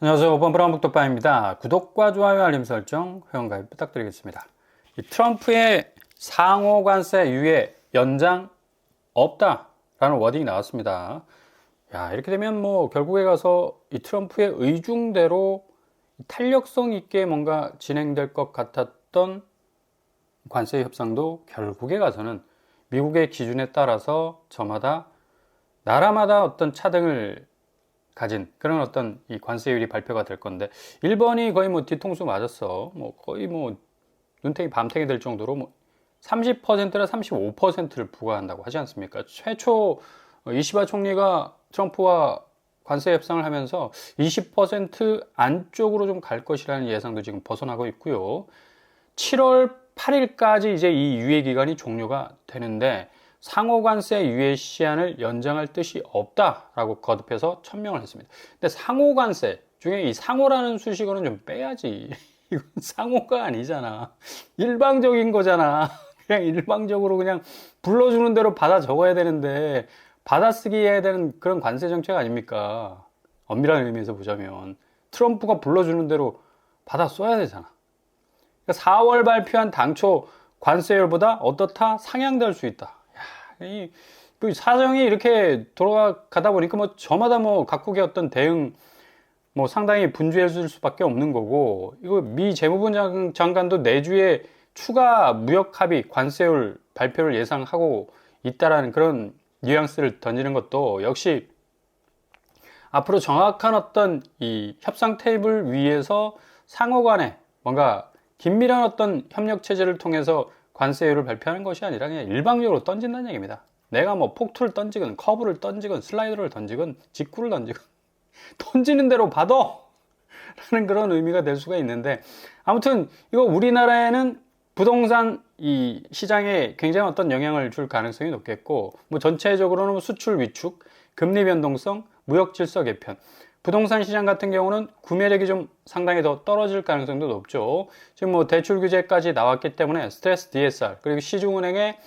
안녕하세요. 오번브라운북독방입니다. 구독과 좋아요, 알림 설정, 회원가입 부탁드리겠습니다. 이 트럼프의 상호 관세 유예 연장 없다라는 워딩이 나왔습니다. 야, 이렇게 되면 뭐 결국에 가서 이 트럼프의 의중대로 탄력성 있게 뭔가 진행될 것 같았던 관세 협상도 결국에 가서는 미국의 기준에 따라서 저마다 나라마다 어떤 차등을 가진 그런 어떤 이 관세율이 발표가 될 건데, 일본이 거의 뭐 뒤통수 맞았어. 뭐 거의 뭐 눈탱이 밤탱이 될 정도로 뭐 30%나 35%를 부과한다고 하지 않습니까? 최초 이시바 총리가 트럼프와 관세 협상을 하면서 20% 안쪽으로 좀 갈 것이라는 예상도 지금 벗어나고 있고요. 7월 8일까지 이제 이 유예 기간이 종료가 되는데, 상호관세 유예 시한을 연장할 뜻이 없다라고 거듭해서 천명을 했습니다. 근데 상호관세 중에 이 상호라는 수식어는 좀 빼야지. 이건 상호가 아니잖아. 일방적인 거잖아. 그냥 일방적으로 그냥 불러주는 대로 받아 적어야 되는데 받아쓰기 해야 되는 그런 관세 정책 아닙니까? 엄밀한 의미에서 보자면 트럼프가 불러주는 대로 받아 써야 되잖아. 그러니까 4월 발표한 당초 관세율보다 어떻다 상향될 수 있다. 이 사정이 이렇게 돌아가다 보니까 뭐 저마다 뭐 각국의 어떤 대응 뭐 상당히 분주해질 수밖에 없는 거고, 이거 미 재무부 장관도 내주에 추가 무역 합의 관세율 발표를 예상하고 있다라는 그런 뉘앙스를 던지는 것도 역시 앞으로 정확한 어떤 이 협상 테이블 위에서 상호 간에 뭔가 긴밀한 어떤 협력 체제를 통해서 관세율을 발표하는 것이 아니라 그냥 일방적으로 던진다는 얘기입니다. 내가 뭐 폭투를 던지건 커브를 던지건 슬라이더를 던지건 직구를 던지건 던지는 대로 받아! 라는 그런 의미가 될 수가 있는데, 아무튼 이거 우리나라에는 부동산 이 시장에 굉장히 어떤 영향을 줄 가능성이 높겠고, 뭐 전체적으로는 수출 위축, 금리 변동성, 무역 질서 개편, 부동산 시장 같은 경우는 구매력이 좀 상당히 더 떨어질 가능성도 높죠. 지금 뭐 대출 규제까지 나왔기 때문에 스트레스 DSR, 그리고 시중은행의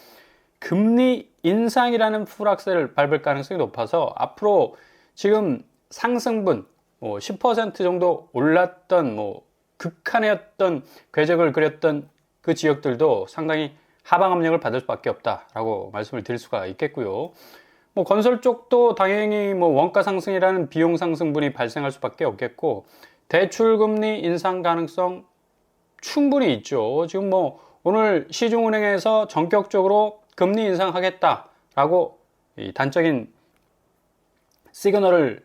금리 인상이라는 풀악셀을 밟을 가능성이 높아서 앞으로 지금 상승분 뭐 10% 정도 올랐던 뭐 극한의 어떤 궤적을 그렸던 그 지역들도 상당히 하방 압력을 받을 수밖에 없다라고 말씀을 드릴 수가 있겠고요. 뭐 건설 쪽도 당연히 뭐 원가 상승이라는 비용 상승분이 발생할 수밖에 없겠고, 대출 금리 인상 가능성 충분히 있죠. 지금 뭐 오늘 시중은행에서 전격적으로 금리 인상하겠다라고 이 단적인 시그널을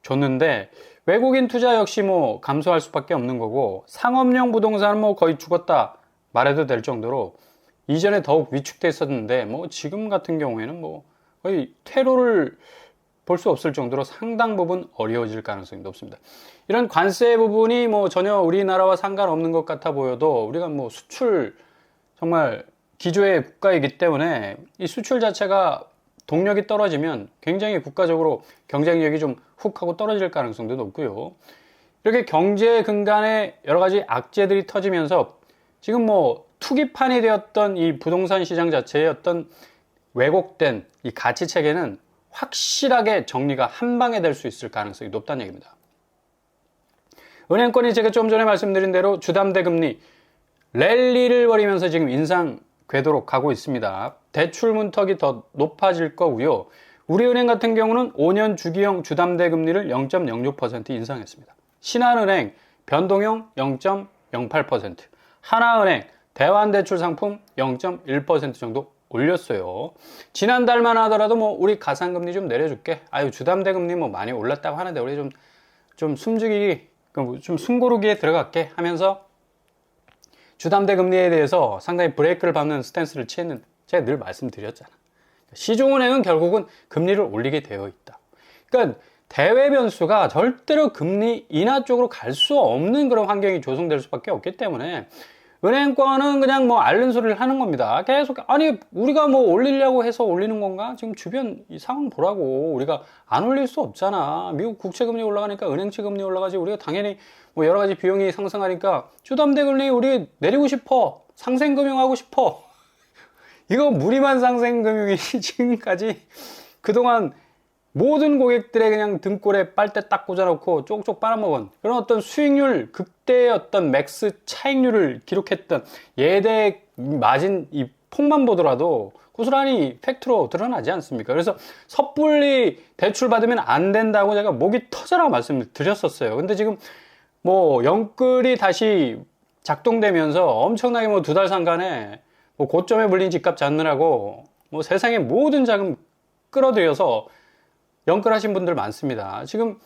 줬는데, 외국인 투자 역시 뭐 감소할 수밖에 없는 거고, 상업용 부동산은 뭐 거의 죽었다 말해도 될 정도로 이전에 더욱 위축됐었는데, 뭐 지금 같은 경우에는 뭐 거의 퇴로를 볼 수 없을 정도로 상당 부분 어려워질 가능성이 높습니다. 이런 관세 부분이 뭐 전혀 우리나라와 상관없는 것 같아 보여도, 우리가 뭐 수출 정말 기조의 국가이기 때문에 이 수출 자체가 동력이 떨어지면 굉장히 국가적으로 경쟁력이 좀 훅 하고 떨어질 가능성도 높고요. 이렇게 경제 근간에 여러 가지 악재들이 터지면서 지금 뭐 투기판이 되었던 이 부동산 시장 자체의 어떤 왜곡된 이 가치 체계는 확실하게 정리가 한 방에 될 수 있을 가능성이 높다는 얘기입니다. 은행권이 제가 좀 전에 말씀드린 대로 주담대 금리 랠리를 벌이면서 지금 인상 궤도로 가고 있습니다. 대출 문턱이 더 높아질 거고요. 우리은행 같은 경우는 5년 주기형 주담대 금리를 0.06% 인상했습니다. 신한은행 변동형 0.08%, 하나은행 대환대출 상품 0.1% 정도 올렸어요. 지난달만 하더라도 뭐 우리 가상금리 좀 내려줄게. 아유, 주담대 금리 뭐 많이 올랐다고 하는데 우리 좀 숨죽이기, 좀 숨고르기에 들어갈게 하면서 주담대 금리에 대해서 상당히 브레이크를 밟는 스탠스를 취했는데, 제가 늘 말씀드렸잖아. 시중은행은 결국은 금리를 올리게 되어 있다. 그러니까 대외 변수가 절대로 금리 인하 쪽으로 갈 수 없는 그런 환경이 조성될 수밖에 없기 때문에 은행권은 그냥 뭐 앓는 소리를 하는 겁니다. 계속 아니 우리가 뭐 올리려고 해서 올리는 건가? 지금 주변 이 상황 보라고. 우리가 안 올릴 수 없잖아. 미국 국채금리 올라가니까 은행채 금리 올라가지. 우리가 당연히 뭐 여러 가지 비용이 상승하니까 주담대 금리 우리 내리고 싶어. 상생금융하고 싶어. 이거 무리만 상생금융이 지금까지 그동안 모든 고객들의 그냥 등골에 빨대 딱 꽂아놓고 쪽쪽 빨아먹은 그런 어떤 수익률 극대의 어떤 맥스 차익률을 기록했던 예대 마진 이 폭만 보더라도 고스란히 팩트로 드러나지 않습니까? 그래서 섣불리 대출 받으면 안 된다고 제가 목이 터져라고 말씀을 드렸었어요. 근데 지금 뭐 영끌이 다시 작동되면서 엄청나게 뭐 2달 상간에 뭐 고점에 물린 집값 잡느라고 뭐 세상의 모든 자금 끌어들여서 영끌하신 분들 많습니다. 지금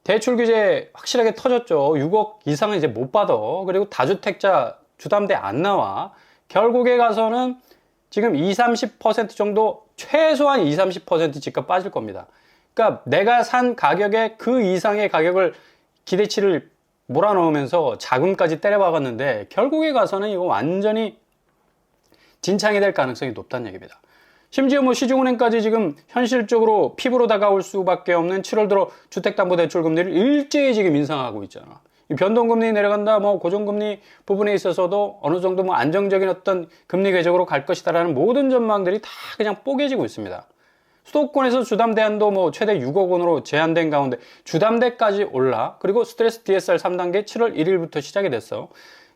대출 규제 확실하게 터졌죠. 6억 이상은 이제 못 받아. 그리고 다주택자 주담대 안 나와. 결국에 가서는 지금 20, 30% 정도, 최소한 20, 30% 집값 빠질 겁니다. 그러니까 내가 산 가격에 그 이상의 가격을 기대치를 몰아넣으면서 자금까지 때려박았는데 결국에 가서는 이거 완전히 진창이 될 가능성이 높다는 얘기입니다. 심지어 뭐 시중은행까지 지금 현실적으로 피부로 다가올 수밖에 없는 7월 들어 주택담보대출 금리를 일제히 지금 인상하고 있잖아. 변동금리 내려간다, 뭐 고정금리 부분에 있어서도 어느 정도 뭐 안정적인 어떤 금리 궤적으로 갈 것이다라는 모든 전망들이 다 그냥 뽀개지고 있습니다. 수도권에서 주담대 한도 뭐 최대 6억 원으로 제한된 가운데 주담대까지 올라, 그리고 스트레스 DSR 3단계 7월 1일부터 시작이 됐어.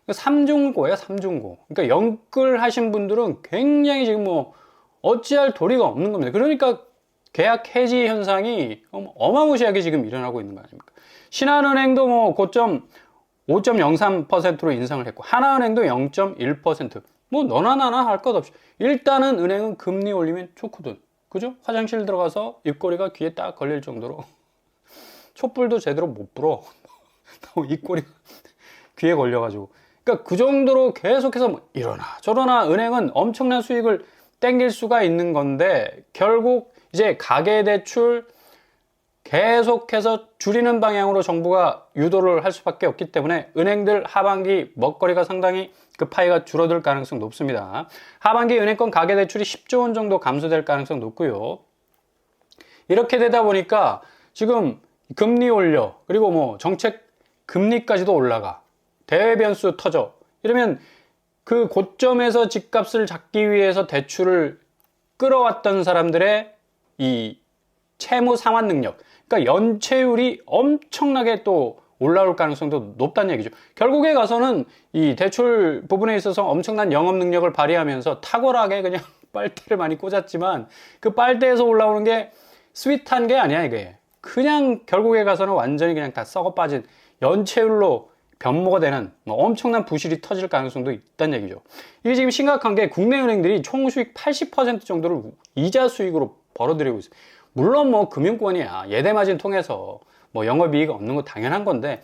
3중고야, 3중고. 그러니까 영끌 하신 분들은 굉장히 지금 뭐 어찌할 도리가 없는 겁니다. 그러니까 계약 해지 현상이 어마무시하게 지금 일어나고 있는 거 아닙니까? 신한은행도 뭐 고점 5.03%로 인상을 했고, 하나은행도 0.1%. 뭐 너나 나나 할 것 없이 일단은 은행은 금리 올리면 좋거든. 그죠? 화장실 들어가서 입꼬리가 귀에 딱 걸릴 정도로 촛불도 제대로 못 불어. 입꼬리가 귀에 걸려가지고. 그러니까 그 정도로 계속해서 뭐 이러나 저러나 은행은 엄청난 수익을 땡길 수가 있는 건데, 결국 이제 가계대출 계속해서 줄이는 방향으로 정부가 유도를 할 수밖에 없기 때문에 은행들 하반기 먹거리가 상당히 그 파이가 줄어들 가능성 높습니다. 하반기 은행권 가계대출이 10조 원 정도 감소될 가능성 높고요. 이렇게 되다 보니까 지금 금리 올려, 그리고 뭐 정책 금리까지도 올라가, 대외 변수 터져, 이러면 그 고점에서 집값을 잡기 위해서 대출을 끌어왔던 사람들의 이 채무 상환 능력, 그러니까 연체율이 엄청나게 또 올라올 가능성도 높다는 얘기죠. 결국에 가서는 이 대출 부분에 있어서 엄청난 영업 능력을 발휘하면서 탁월하게 그냥 빨대를 많이 꽂았지만 그 빨대에서 올라오는 게 스윗한 게 아니야, 이게. 그냥 결국에 가서는 완전히 그냥 다 썩어 빠진 연체율로 변모가 되는 뭐 엄청난 부실이 터질 가능성도 있다는 얘기죠. 이게 지금 심각한 게 국내 은행들이 총 수익 80% 정도를 이자 수익으로 벌어들이고 있어요. 물론 뭐 금융권이야, 예대마진 통해서 뭐 영업이익 얻는 거 당연한 건데,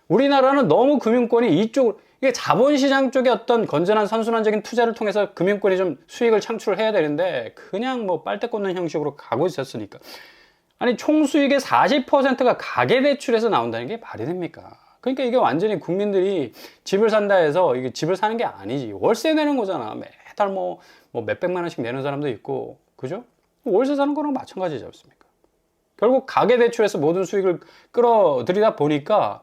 우리나라는 너무 금융권이 이쪽, 이게 자본시장 쪽에 어떤 건전한 선순환적인 투자를 통해서 금융권이 좀 수익을 창출을 해야 되는데 그냥 뭐 빨대 꽂는 형식으로 가고 있었으니까. 아니, 총 수익의 40%가 가계대출에서 나온다는 게 말이 됩니까? 그러니까 이게 완전히 국민들이 집을 산다 해서 이게 집을 사는 게 아니지. 월세 내는 거잖아. 매달 뭐 몇백만 원씩 내는 사람도 있고, 그죠? 월세 사는 거랑 마찬가지지 않습니까? 결국 가계대출에서 모든 수익을 끌어들이다 보니까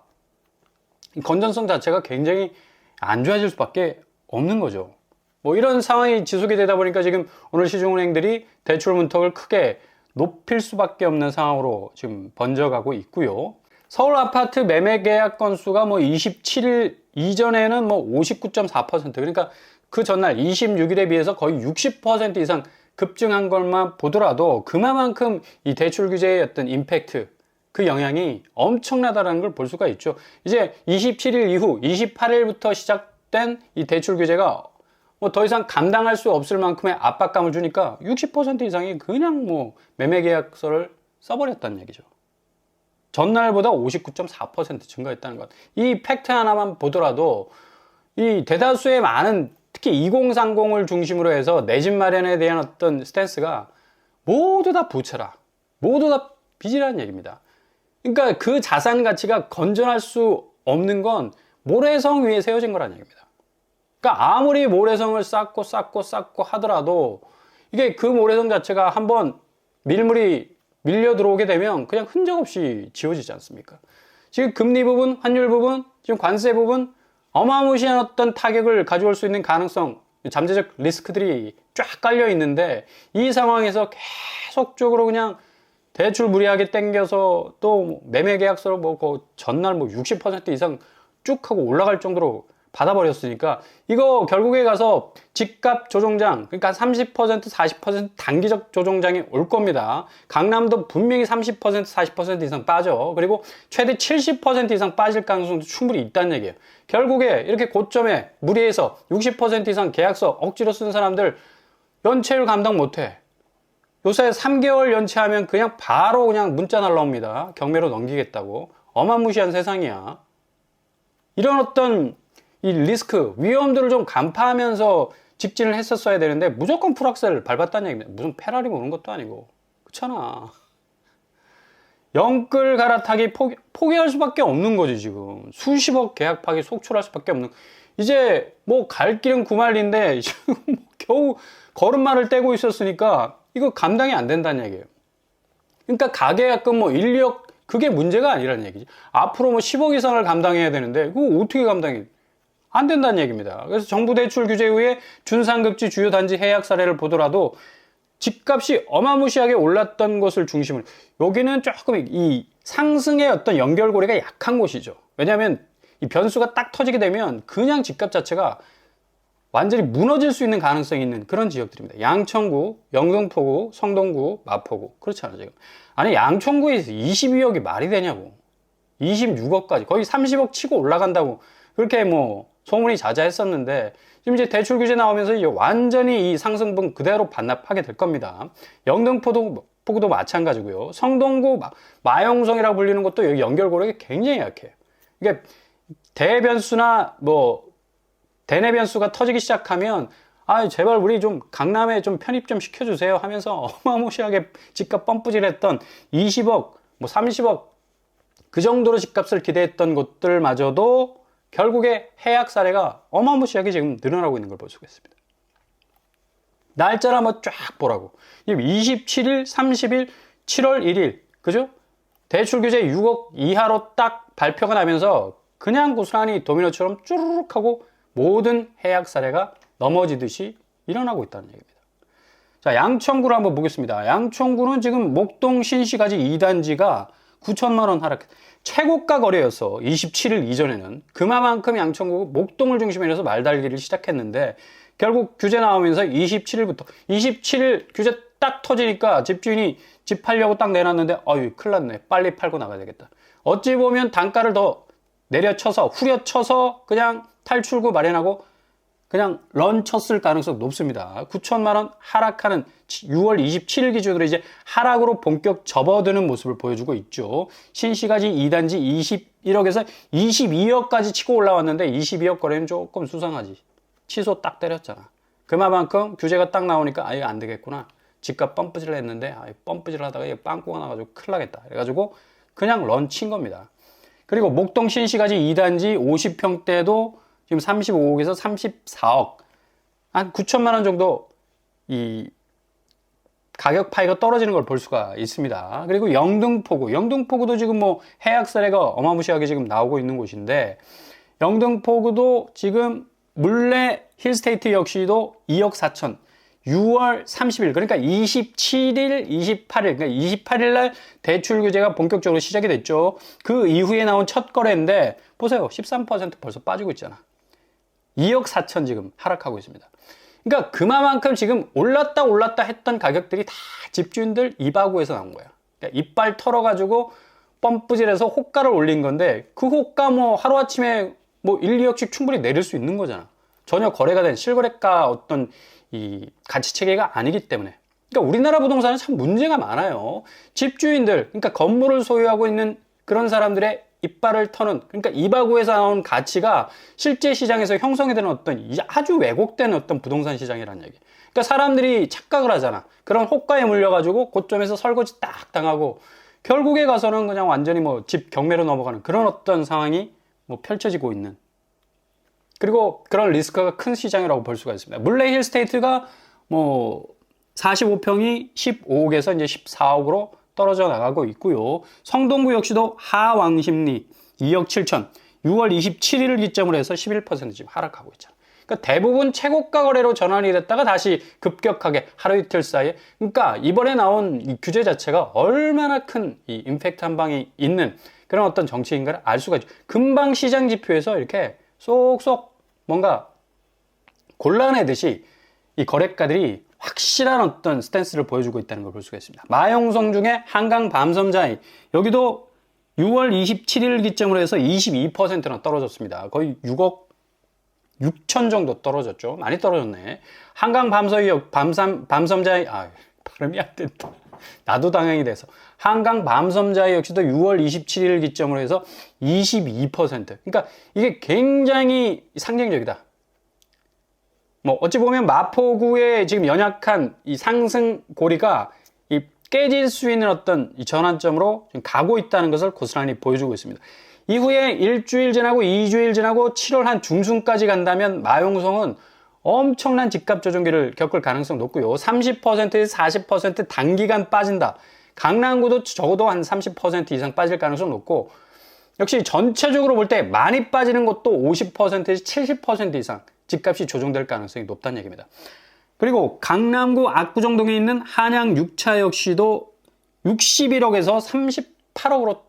건전성 자체가 굉장히 안 좋아질 수밖에 없는 거죠. 뭐 이런 상황이 지속이 되다 보니까 지금 오늘 시중은행들이 대출 문턱을 크게 높일 수밖에 없는 상황으로 지금 번져가고 있고요. 서울 아파트 매매 계약 건수가 뭐 27일 이전에는 뭐 59.4%, 그러니까 그 전날 26일에 비해서 거의 60% 이상 급증한 것만 보더라도 그만큼 이 대출 규제의 어떤 임팩트, 그 영향이 엄청나다는 걸 볼 수가 있죠. 이제 27일 이후 28일부터 시작된 이 대출 규제가 뭐 더 이상 감당할 수 없을 만큼의 압박감을 주니까 60% 이상이 그냥 뭐 매매 계약서를 써버렸다는 얘기죠. 전날보다 59.4% 증가했다는 것. 이 팩트 하나만 보더라도 이 대다수의 많은, 특히 2030을 중심으로 해서 내 집 마련에 대한 어떤 스탠스가 모두 다 부채라, 모두 다 빚이라는 얘기입니다. 그러니까 그 자산 가치가 건전할 수 없는 건 모래성 위에 세워진 거라는 얘기입니다. 그러니까 아무리 모래성을 쌓고 하더라도 이게 그 모래성 자체가 한번 밀물이 밀려 들어오게 되면 그냥 흔적 없이 지워지지 않습니까? 지금 금리 부분, 환율 부분, 지금 관세 부분, 어마무시한 어떤 타격을 가져올 수 있는 가능성, 잠재적 리스크들이 쫙 깔려 있는데, 이 상황에서 계속적으로 그냥 대출 무리하게 땡겨서 또 매매 계약서를 뭐 그 전날 뭐 60% 이상 쭉 하고 올라갈 정도로 받아버렸으니까 이거 결국에 가서 집값 조정장, 그러니까 30% 40% 단기적 조정장이 올 겁니다. 강남도 분명히 30% 40% 이상 빠져. 그리고 최대 70% 이상 빠질 가능성도 충분히 있다는 얘기예요. 결국에 이렇게 고점에 무리해서 60% 이상 계약서 억지로 쓴 사람들 연체율 감당 못해. 요새 3개월 연체하면 그냥 바로 그냥 문자 날라옵니다. 경매로 넘기겠다고. 어마무시한 세상이야. 이런 어떤 이 리스크, 위험들을 좀 간파하면서 직진을 했었어야 되는데 무조건 풀악셀을 밟았다는 얘기입니다. 무슨 페라리 모는 것도 아니고. 그렇잖아. 영끌 갈아타기 포기할 수밖에 없는 거지 지금. 수십억 계약 파기 속출할 수밖에 없는. 이제 뭐 갈 길은 구말린데 지금 뭐 겨우 걸음마를 떼고 있었으니까 이거 감당이 안 된다는 얘기예요. 그러니까 가계약금 뭐 1, 2억 그게 문제가 아니라는 얘기지. 앞으로 뭐 10억 이상을 감당해야 되는데 그거 어떻게 감당이 안 된다는 얘기입니다. 그래서 정부 대출 규제 이후에 준상급지 주요 단지 해약 사례를 보더라도 집값이 어마무시하게 올랐던 것을 중심으로 여기는 조금 이 상승의 어떤 연결고리가 약한 곳이죠. 왜냐하면 이 변수가 딱 터지게 되면 그냥 집값 자체가 완전히 무너질 수 있는 가능성이 있는 그런 지역들입니다. 양천구, 영등포구, 성동구, 마포구. 그렇잖아요, 지금. 아니, 양천구에서 22억이 말이 되냐고. 26억까지. 거의 30억 치고 올라간다고. 그렇게 뭐, 소문이 자자했었는데, 지금 이제 대출 규제 나오면서 이제 완전히 이 상승분 그대로 반납하게 될 겁니다. 영등포구도 마찬가지고요. 성동구, 마용성이라고 불리는 것도 여기 연결고리가 굉장히 약해요. 이게 대변수나 뭐, 대내 변수가 터지기 시작하면 아 제발 우리 좀 강남에 좀 편입 좀 시켜주세요 하면서 어마무시하게 집값 펌프질했던 20억 뭐 30억 그 정도로 집값을 기대했던 곳들마저도 결국에 해약 사례가 어마무시하게 지금 늘어나고 있는 걸 볼 수가 있습니다. 날짜를 한번 쫙 보라고. 27일, 30일, 7월 1일 그죠? 대출 규제 6억 이하로 딱 발표가 나면서 그냥 고스란히 도미노처럼 쭈르륵 하고 모든 해약 사례가 넘어지듯이 일어나고 있다는 얘기입니다. 자, 양천구를 한번 보겠습니다. 양천구는 지금 목동 신시가지 2단지가 9천만 원 하락, 최고가 거래였어. 27일 이전에는. 그만큼 양천구 목동을 중심으로 해서 말달리기를 시작했는데 결국 규제 나오면서 27일부터 27일 규제 딱 터지니까 집주인이 집 팔려고 딱 내놨는데 어휴 큰일 났네. 빨리 팔고 나가야 되겠다. 어찌 보면 단가를 더 내려쳐서 후려쳐서 그냥 탈출구 마련하고 그냥 런 쳤을 가능성 높습니다. 9천만 원 하락하는 6월 27일 기준으로 이제 하락으로 본격 접어드는 모습을 보여주고 있죠. 신시가지 2단지 21억에서 22억까지 치고 올라왔는데 22억 거래는 조금 수상하지. 취소 딱 때렸잖아. 그만큼 규제가 딱 나오니까 아예 안 되겠구나. 집값 펌프질을 했는데 펌프질 하다가 빵꾸가 나가지고 큰일 나겠다. 그래가지고 그냥 런 친 겁니다. 그리고 목동 신시가지 2단지 50평대도 지금 35억에서 34억. 한 9천만 원 정도 이 가격 파이가 떨어지는 걸 볼 수가 있습니다. 그리고 영등포구도 지금 뭐 해약 사례가 어마무시하게 지금 나오고 있는 곳인데 영등포구도 지금 물레 힐스테이트 역시도 2억 4천. 6월 30일 그러니까 27일, 28일 그러니까 28일 날 대출 규제가 본격적으로 시작이 됐죠. 그 이후에 나온 첫 거래인데 보세요. 13% 벌써 빠지고 있잖아. 2억 4천 지금 하락하고 있습니다. 그러니까 그만큼 지금 올랐다 했던 가격들이 다 집주인들 이바구에서 나온 거야. 그러니까 이빨 털어가지고 펌프질해서 호가를 올린 건데 그 호가 뭐 하루아침에 뭐 1, 2억씩 충분히 내릴 수 있는 거잖아. 전혀 거래가 된 실거래가 어떤 이 가치 체계가 아니기 때문에. 그러니까 우리나라 부동산은 참 문제가 많아요. 집주인들, 그러니까 건물을 소유하고 있는 그런 사람들의 이빨을 터는, 그러니까 이바구에서 나온 가치가 실제 시장에서 형성이 되는 어떤 아주 왜곡된 어떤 부동산 시장이라는 얘기. 그러니까 사람들이 착각을 하잖아. 그런 호가에 물려가지고 고점에서 설거지 딱 당하고 결국에 가서는 그냥 완전히 뭐 집 경매로 넘어가는 그런 어떤 상황이 뭐 펼쳐지고 있는. 그리고 그런 리스크가 큰 시장이라고 볼 수가 있습니다. 물레 힐스테이트가 뭐 45평이 15억에서 이제 14억으로 떨어져 나가고 있고요. 성동구 역시도 하왕십리 2억 7천 6월 27일을 기점으로 해서 11% 지금 하락하고 있잖아요. 그러니까 대부분 최고가 거래로 전환이 됐다가 다시 급격하게 하루 이틀 사이에, 그러니까 이번에 나온 이 규제 자체가 얼마나 큰 이 임팩트 한 방이 있는 그런 어떤 정치인가를 알 수가 있죠. 금방 시장 지표에서 이렇게 쏙쏙 뭔가 골라내듯이 이 거래가들이 확실한 어떤 스탠스를 보여주고 있다는 걸 볼 수가 있습니다. 마영성 중에 한강 밤섬자이, 여기도 6월 27일 기점으로 해서 22%나 떨어졌습니다. 거의 6억 6천 정도 떨어졌죠. 많이 떨어졌네. 한강 밤섬자이, 발음이 안 된다. 나도 당황이 돼서. 한강 밤섬자이 역시도 6월 27일 기점으로 해서 22%. 그러니까 이게 굉장히 상징적이다. 뭐 어찌 보면 마포구의 지금 연약한 이 상승 고리가 이 깨질 수 있는 어떤 이 전환점으로 지금 가고 있다는 것을 고스란히 보여주고 있습니다. 이후에 일주일 지나고 2주일 지나고 7월 한 중순까지 간다면 마용성은 엄청난 집값 조정기를 겪을 가능성 높고요. 30%에서 40% 단기간 빠진다. 강남구도 적어도 한 30% 이상 빠질 가능성 높고, 역시 전체적으로 볼 때 많이 빠지는 것도 50%에서 70% 이상 집값이 조정될 가능성이 높다는 얘기입니다. 그리고 강남구 압구정동에 있는 한양 6차 역시도 61억에서 38억으로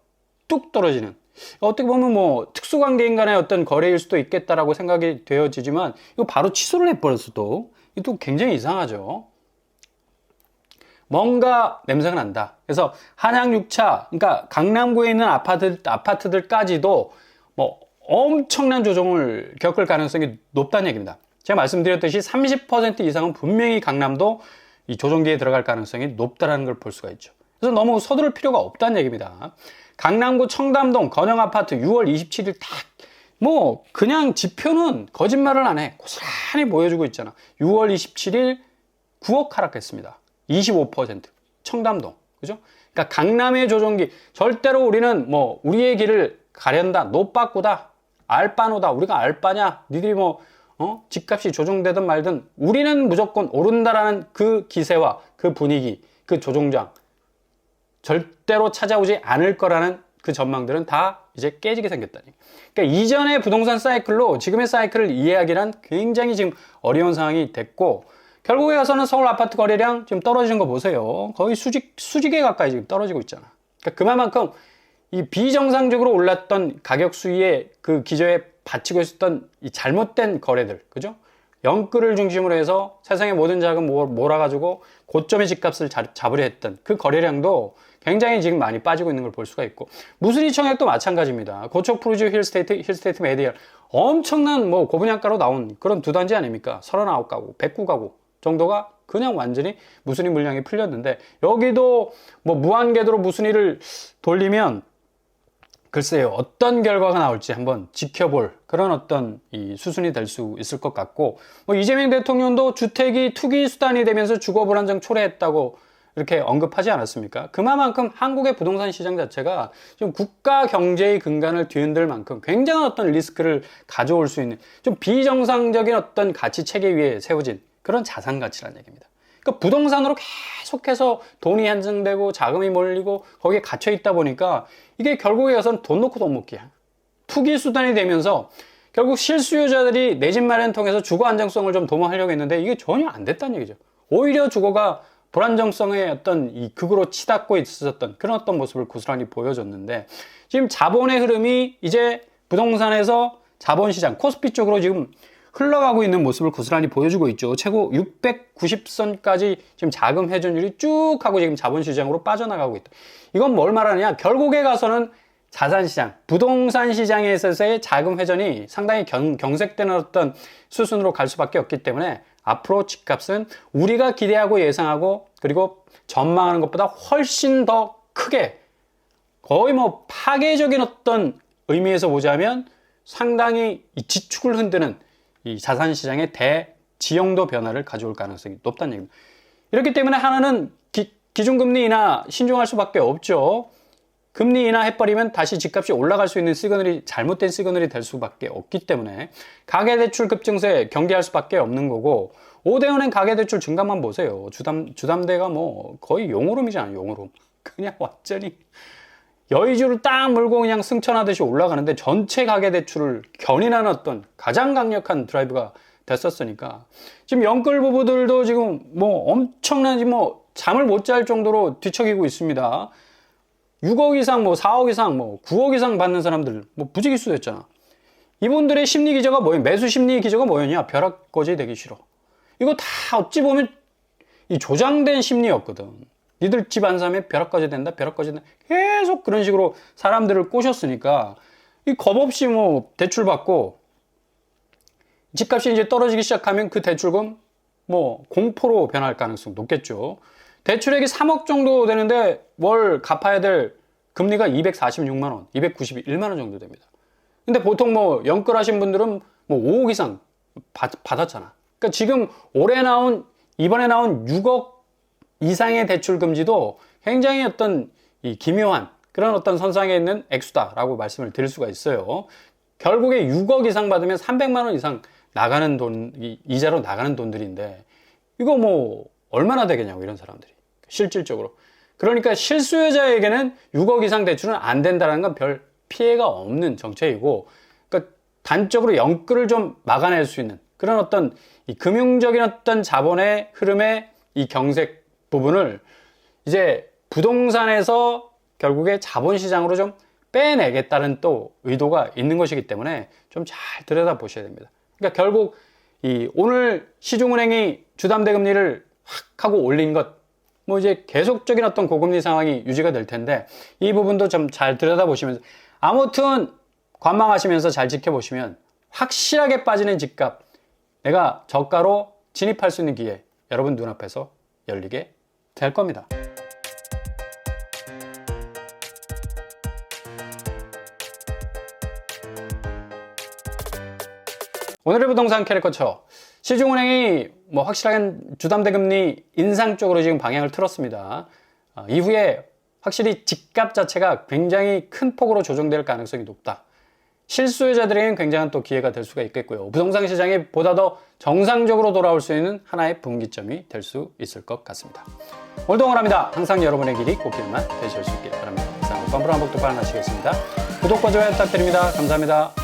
뚝 떨어지는, 어떻게 보면 뭐 특수관계인 간의 어떤 거래일 수도 있겠다라고 생각이 되어지지만 이거 바로 취소를 해버렸어도 이것도 굉장히 이상하죠. 뭔가 냄새가 난다. 그래서 한양 6차, 그러니까 강남구에 있는 아파트들까지도 뭐 엄청난 조정을 겪을 가능성이 높다는 얘기입니다. 제가 말씀드렸듯이 30% 이상은 분명히 강남도 이 조정기에 들어갈 가능성이 높다는 걸 볼 수가 있죠. 그래서 너무 서두를 필요가 없다는 얘기입니다. 강남구 청담동 건영아파트 6월 27일 뭐 그냥 지표는 거짓말을 안 해. 고스란히 보여주고 있잖아. 6월 27일 9억 하락했습니다. 25%. 청담동. 그죠? 그러니까 강남의 조정기, 절대로 우리는 뭐 우리의 길을 가련다, 노빠꾸다, 알바노다, 우리가 알바냐, 니들이 뭐 집값이 조정되든 말든 우리는 무조건 오른다라는 그 기세와 그 분위기, 그 조종장 절대로 찾아오지 않을 거라는 그 전망들은 다 이제 깨지게 생겼다니. 그러니까 이전의 부동산 사이클로 지금의 사이클을 이해하기란 굉장히 지금 어려운 상황이 됐고, 결국에 가서는 서울 아파트 거래량 지금 떨어지는 거 보세요. 거의 수직에 가까이 지금 떨어지고 있잖아. 그러니까 그만큼 이 비정상적으로 올랐던 가격 수위의 그 기저에 받치고 있었던 이 잘못된 거래들, 그죠? 영끌을 중심으로 해서 세상의 모든 자금 몰아가지고 고점의 집값을 잡으려 했던 그 거래량도 굉장히 지금 많이 빠지고 있는 걸 볼 수가 있고, 무순위 청약도 마찬가지입니다. 고척 푸르지오 힐스테이트 메디얼 엄청난 뭐 고분양가로 나온 그런 두 단지 아닙니까? 39가구, 109가구 정도가 그냥 완전히 무순위 물량이 풀렸는데, 여기도 뭐 무한궤도로 무순위를 돌리면 글쎄요, 어떤 결과가 나올지 한번 지켜볼 그런 어떤 이 수순이 될 수 있을 것 같고, 뭐 이재명 대통령도 주택이 투기 수단이 되면서 주거 불안정 초래했다고 이렇게 언급하지 않았습니까? 그만큼 한국의 부동산 시장 자체가 좀 국가 경제의 근간을 뒤흔들 만큼 굉장한 어떤 리스크를 가져올 수 있는 좀 비정상적인 어떤 가치 체계 위에 세워진 그런 자산 가치라는 얘기입니다. 그러니까 부동산으로 계속해서 돈이 한정되고 자금이 몰리고 거기에 갇혀 있다 보니까 이게 결국에 가서는 돈 놓고 돈 먹기야. 투기 수단이 되면서 결국 실수요자들이 내 집 마련 통해서 주거 안정성을 좀 도모하려고 했는데 이게 전혀 안 됐다는 얘기죠. 오히려 주거가 불안정성의 어떤 이 극으로 치닫고 있었던 그런 어떤 모습을 고스란히 보여줬는데, 지금 자본의 흐름이 이제 부동산에서 자본시장, 코스피 쪽으로 지금 흘러가고 있는 모습을 고스란히 보여주고 있죠. 최고 690선까지 지금 자금 회전율이 쭉 하고 지금 자본시장으로 빠져나가고 있다. 이건 뭘 말하느냐? 결국에 가서는 자산시장, 부동산 시장에 있어서의 자금 회전이 상당히 경색되는 어떤 수순으로 갈 수밖에 없기 때문에 앞으로 집값은 우리가 기대하고 예상하고 그리고 전망하는 것보다 훨씬 더 크게, 거의 뭐 파괴적인 어떤 의미에서 보자면 상당히 이 지축을 흔드는 이 자산시장의 대지형도 변화를 가져올 가능성이 높다는 얘기입니다. 이렇기 때문에 하나는 기준금리 인하 신중할 수밖에 없죠. 금리 인하 해버리면 다시 집값이 올라갈 수 있는 잘못된 시그널이 될 수밖에 없기 때문에 가계대출 급증세 경계할 수밖에 없는 거고, 5대은행 가계대출 증가만 보세요. 주담대가 뭐 거의 용오름이잖아요. 용오름. 그냥 완전히 여의주를 딱 물고 그냥 승천하듯이 올라가는데 전체 가계대출을 견인하는 어떤 가장 강력한 드라이브가 됐었으니까 지금 영끌 부부들도 지금 뭐 엄청난 뭐 잠을 못 잘 정도로 뒤척이고 있습니다. 6억 이상, 뭐 4억 이상, 뭐 9억 이상 받는 사람들 뭐 부지기수 됐잖아. 이분들의 심리 기저가 뭐예요? 매수 심리 기저가 뭐였냐? 벼락거지 되기 싫어. 이거 다 어찌 보면 이 조장된 심리였거든. 니들 집 안 사면 벼락거지 된다, 벼락거지 된다. 계속 그런 식으로 사람들을 꼬셨으니까 이 겁 없이 뭐 대출 받고 집값이 이제 떨어지기 시작하면 그 대출금 뭐 공포로 변할 가능성 높겠죠. 대출액이 3억 정도 되는데 월 갚아야 될 금리가 246만 원, 291만 원 정도 됩니다. 근데 보통 뭐 영끌하신 분들은 뭐 5억 이상 받았잖아. 그러니까 지금 이번에 나온 6억 이상의 대출 금지도 굉장히 어떤 이 기묘한 그런 어떤 선상에 있는 액수다라고 말씀을 드릴 수가 있어요. 결국에 6억 이상 받으면 300만 원 이상 나가는 돈, 이자로 나가는 돈들인데 이거 뭐 얼마나 되겠냐고 이런 사람들이 실질적으로. 그러니까 실수요자에게는 6억 이상 대출은 안 된다는 건 별 피해가 없는 정책이고, 그러니까 단적으로 영끌을 좀 막아낼 수 있는 그런 어떤 이 금융적인 어떤 자본의 흐름의 이 경색 부분을 이제 부동산에서 결국에 자본시장으로 좀 빼내겠다는 또 의도가 있는 것이기 때문에 좀 잘 들여다 보셔야 됩니다. 그러니까 결국 이 오늘 시중은행이 주담대 금리를 확 하고 올린 것, 뭐 이제 계속적인 어떤 고금리 상황이 유지가 될 텐데 이 부분도 좀 잘 들여다 보시면서 아무튼 관망하시면서 잘 지켜보시면 확실하게 빠지는 집값, 내가 저가로 진입할 수 있는 기회 여러분 눈앞에서 열리게 될 겁니다. 오늘의 부동산 캐릭터처, 시중은행이 뭐 확실하게 주담대 금리 인상 쪽으로 지금 방향을 틀었습니다. 이후에 확실히 집값 자체가 굉장히 큰 폭으로 조정될 가능성이 높다. 실수요자들에게는 굉장한 또 기회가 될 수가 있겠고요. 부동산 시장이 보다 더 정상적으로 돌아올 수 있는 하나의 분기점이 될 수 있을 것 같습니다. 오늘도 응원합니다. 항상 여러분의 길이 꽃길만 되실 수 있길 바랍니다. 이상 건프로 한복도 발언하시겠습니다. 구독과 좋아요 부탁드립니다. 감사합니다.